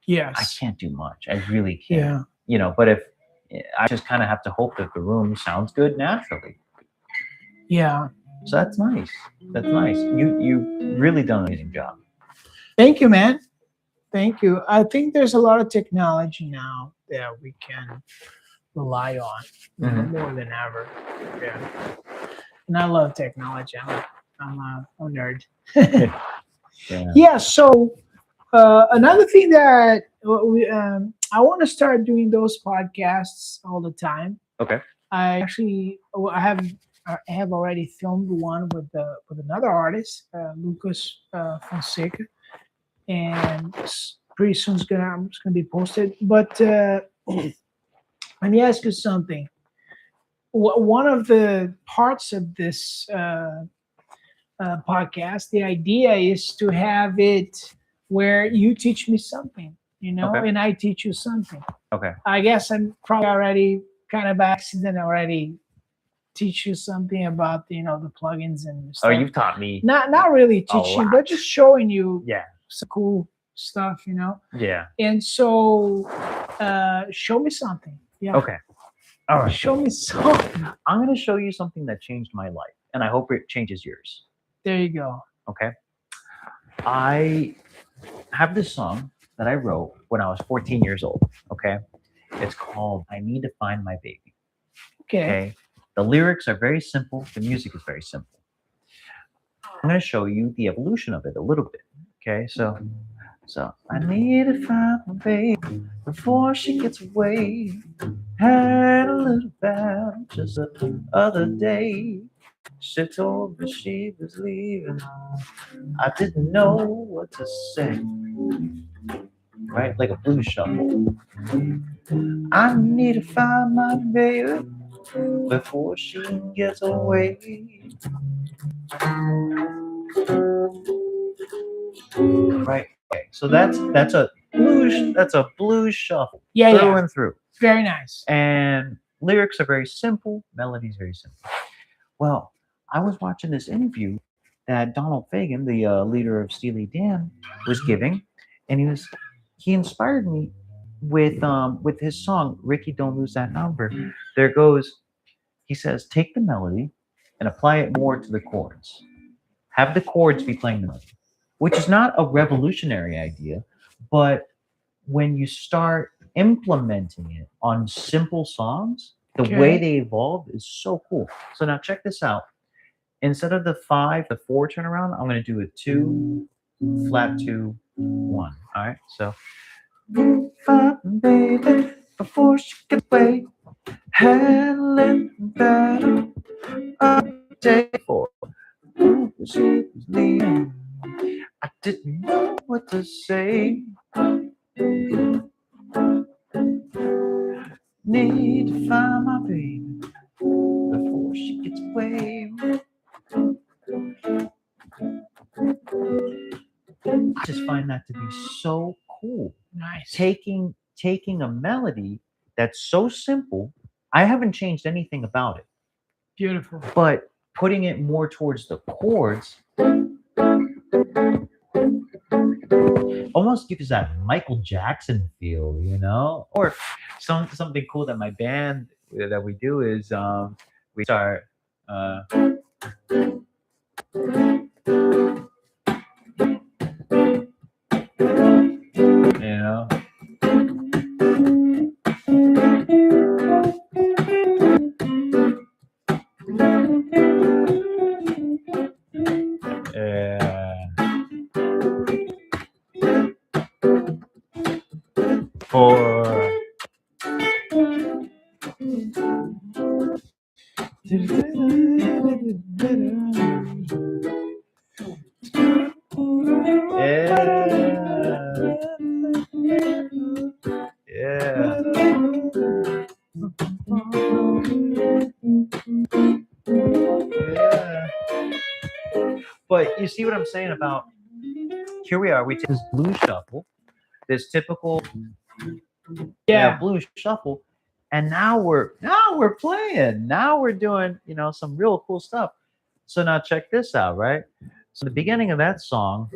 A: Yes.
B: I can't do much. I really can't.
A: Yeah.
B: But if I just kind of have to hope that the room sounds good naturally.
A: Yeah.
B: So that's nice. That's nice. You really done an amazing job.
A: Thank you, man. Thank you. I think there's a lot of technology now that we can rely on more than ever. Yeah. And I love technology. I'm a nerd. Yeah. So another thing that I want to start doing those podcasts all the time.
B: Okay.
A: I have already filmed one with another artist, Lucas Fonseca, and pretty soon it's gonna be posted. But let me ask you something. One of the parts of this podcast, the idea is to have it where you teach me something,
B: Okay.
A: and I teach you something.
B: Okay.
A: I guess I'm probably already kind of by accident already teach you something about the plugins and stuff.
B: Oh, you've taught me.
A: Not really teaching, but just showing you some cool stuff.
B: Yeah.
A: And so show me something. Yeah.
B: Okay. All right.
A: Show me something.
B: I'm going to show you something that changed my life, and I hope it changes yours.
A: There you go.
B: Okay. I have this song that I wrote when I was 14 years old. Okay. It's called I Need to Find My Baby.
A: Okay.
B: Okay. The lyrics are very simple, the music is very simple. I'm going to show you the evolution of it a little bit. Okay. So I need to find my baby before she gets away. Had a little battle just the other day. She told me she was leaving. I didn't know what to say. Right? Like a blues shuffle. I need to find my baby before she gets away. Right? Okay. So that's a blues shuffle.
A: Yeah,
B: through
A: yeah.
B: and through.
A: Very nice.
B: And lyrics are very simple, melodies very simple. Well, I was watching this interview that Donald Fagen, the leader of Steely Dan, was giving, and he inspired me with his song "Ricky, Don't Lose That Number." There goes, he says, take the melody and apply it more to the chords. Have the chords be playing the melody, which is not a revolutionary idea, but when you start implementing it on simple songs, the way
A: Okay.
B: they evolve is so cool. So now check this out. Instead of the 4 turnaround, I'm going to do a 2, flat 2, 1. All right. So, baby, before she gets away, handling better. Day for she was leaving. I didn't know what to say. Need to find my baby before she gets away. I just find that to be so cool.
A: Nice.
B: Taking a melody that's so simple, I haven't changed anything about it,
A: Beautiful.
B: but putting it more towards the chords almost gives that Michael Jackson feel, Or something cool that my band that we do is we start you know uh, for yeah. Yeah. But you see what I'm saying about here we are. We take this blues shuffle, this typical
A: Yeah.
B: blues shuffle, and now we're playing. Now we're doing some real cool stuff. So now check this out, right? So the beginning of that song,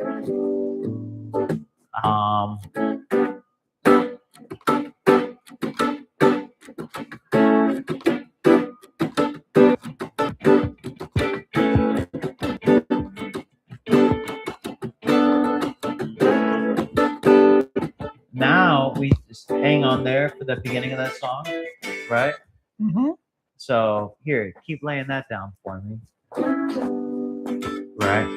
B: um, now we just hang on there for the beginning of that song, right?
A: Mm-hmm.
B: So here, keep laying that down for me. Right.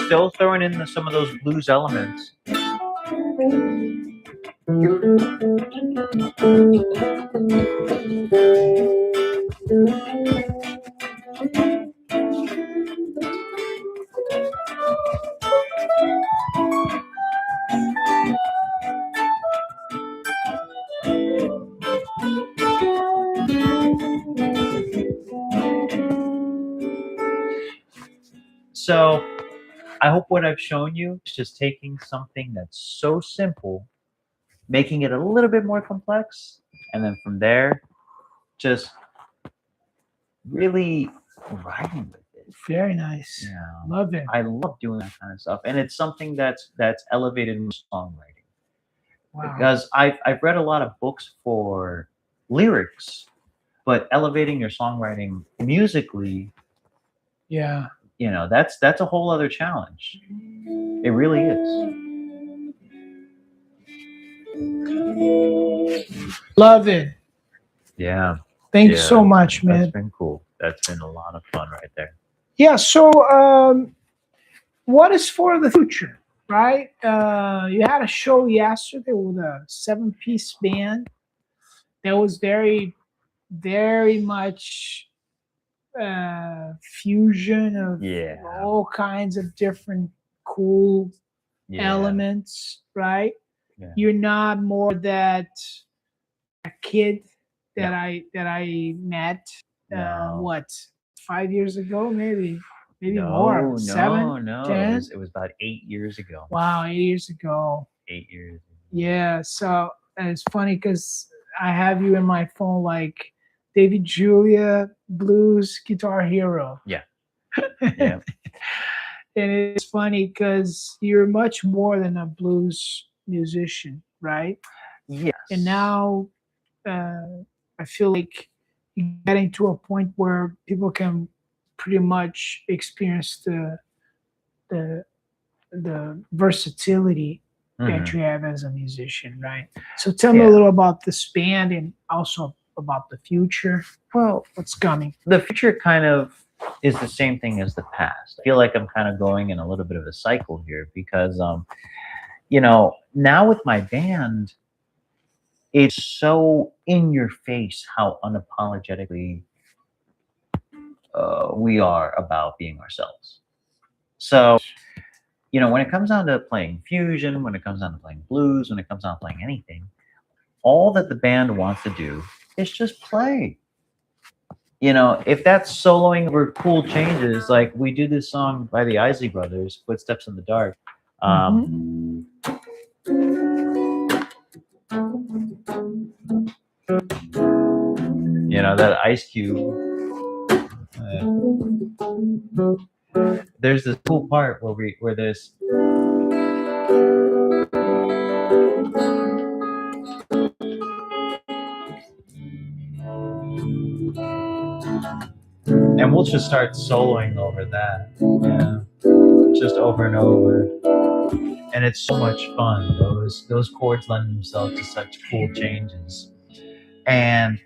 B: Still throwing in some of those blues elements. So I hope what I've shown you is just taking something that's so simple making it a little bit more complex, and then from there, just really writing with it.
A: Very nice.
B: Yeah.
A: Love it.
B: I love doing that kind of stuff, and it's something that's elevated my songwriting.
A: Wow.
B: Because I've read a lot of books for lyrics, but elevating your songwriting musically,
A: Yeah.
B: that's a whole other challenge. It really is.
A: Love it.
B: Yeah.
A: Thank you so much, man.
B: That's been cool. That's been a lot of fun right there.
A: Yeah. So, what is for the future, right? You had a show yesterday with a 7-piece band that was very, very much fusion of
B: Yeah.
A: all kinds of different cool
B: Yeah.
A: elements, right?
B: Yeah.
A: You're not more that a kid that
B: No.
A: I met
B: No.
A: what 5 years ago, maybe
B: No,
A: more, 7,
B: no.
A: 10.
B: It was about 8 years ago.
A: Wow, 8 years ago.
B: 8 years ago.
A: Yeah, so it's funny because I have you in my phone like David Julia blues guitar hero.
B: Yeah. Yeah.
A: And it's funny because you're much more than a blues musician, right?
B: Yes.
A: And now I feel like you're getting to a point where people can pretty much experience the versatility that
B: Mhm.
A: you have as a musician, right? So tell me a
B: Yeah.
A: little about this band and also about the future.
B: Well,
A: What's coming?
B: the future kind of is the same thing as the past. I feel like I'm kind of going in a little bit of a cycle here because now with my band, it's so in your face how unapologetically we are about being ourselves. So, when it comes down to playing fusion, when it comes down to playing blues, when it comes down to playing anything, all that the band wants to do is just play. If that's soloing over cool changes, like we do this song by the Isley Brothers, Footsteps in the Dark. That Ice Cube. There's this cool part where this. And we'll just start soloing over that. Yeah. Just over and over. And it's so much fun. Those chords lend themselves to such cool changes. And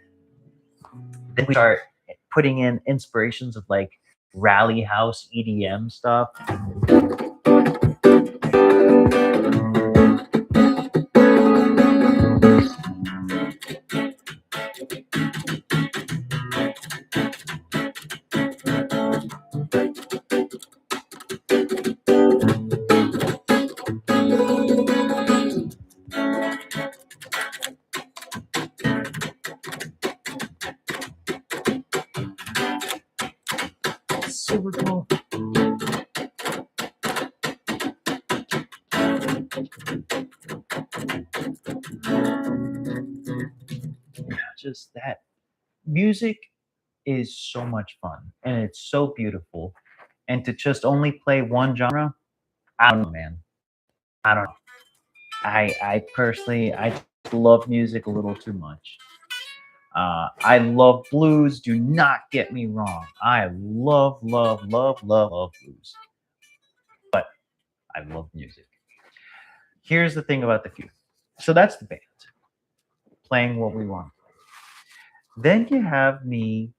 B: then we start putting in inspirations of like rally house EDM stuff.
A: Super cool.
B: Just that music is so much fun and it's so beautiful. And to just only play one genre, I don't know, man. I don't know. I personally, I just love music a little too much. I love blues. Do not get me wrong. I love, love, love, love, love blues. But I love music. Here's the thing about the future. So that's the band playing what we want. Then you have me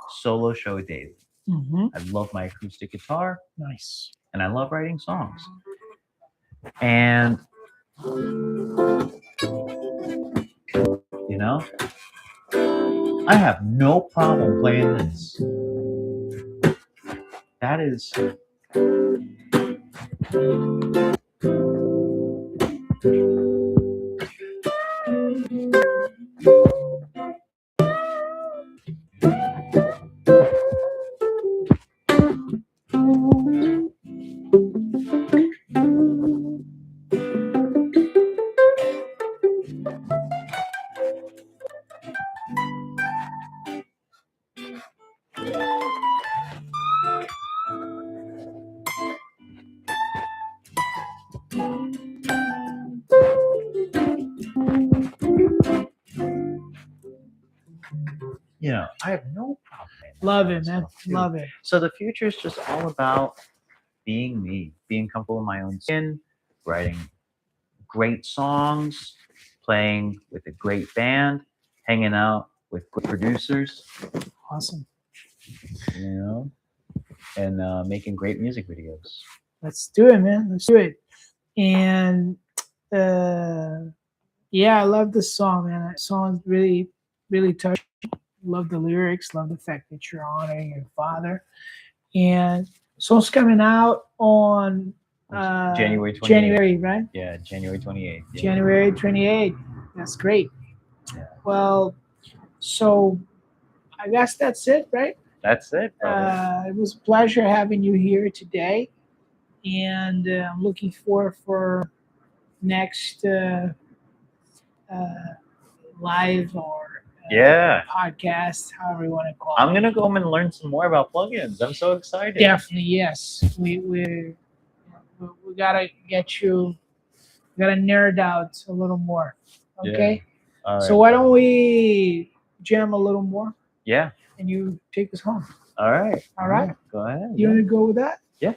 B: solo show daily. I love my acoustic guitar.
A: Nice.
B: And I love writing songs. And I have no problem playing this. That is I have no problem playing that
A: Love
B: kind
A: it,
B: of
A: man.
B: stuff, too.
A: Love it.
B: So the future is just all about being me, being comfortable in my own skin, writing great songs, playing with a great band, hanging out with good producers,
A: Awesome.
B: you know, and making great music videos.
A: Let's do it, man. Let's do it. And yeah, I love this song, man. That song's really, really touching. Love the lyrics. Love the fact that you're honoring your father. And song's coming out on
B: January 28th.
A: January, right?
B: Yeah, January 28th. Yeah.
A: January 28th. That's great.
B: Yeah.
A: Well, so I guess that's it, right?
B: That's it, brother.
A: It was a pleasure having you here today, and I'm looking forward for next live or
B: Yeah.
A: podcast, however you want to call
B: I'm
A: it.
B: gonna go home and learn some more about plugins. I'm so excited.
A: Definitely, yes. We gotta get you. We gotta nerd out a little more. Okay.
B: All right.
A: So why don't we jam a little more
B: Yeah.
A: and you take us home?
B: All right.
A: All right.
B: Go ahead.
A: You want to go with that?
B: Yeah.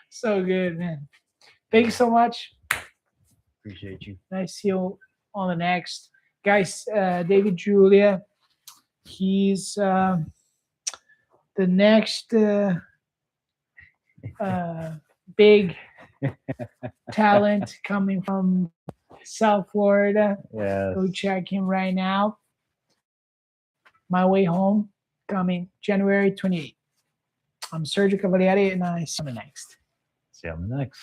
A: So good, man. Thanks so much.
B: Appreciate you.
A: Nice to see you on the next. Guys, David Julia, he's the next big talent coming from South Florida.
B: Yes.
A: Go check him right now. My Way Home, coming January 28th. I'm Sergio Cavalieri, and I see you on the next.
B: See you on the next.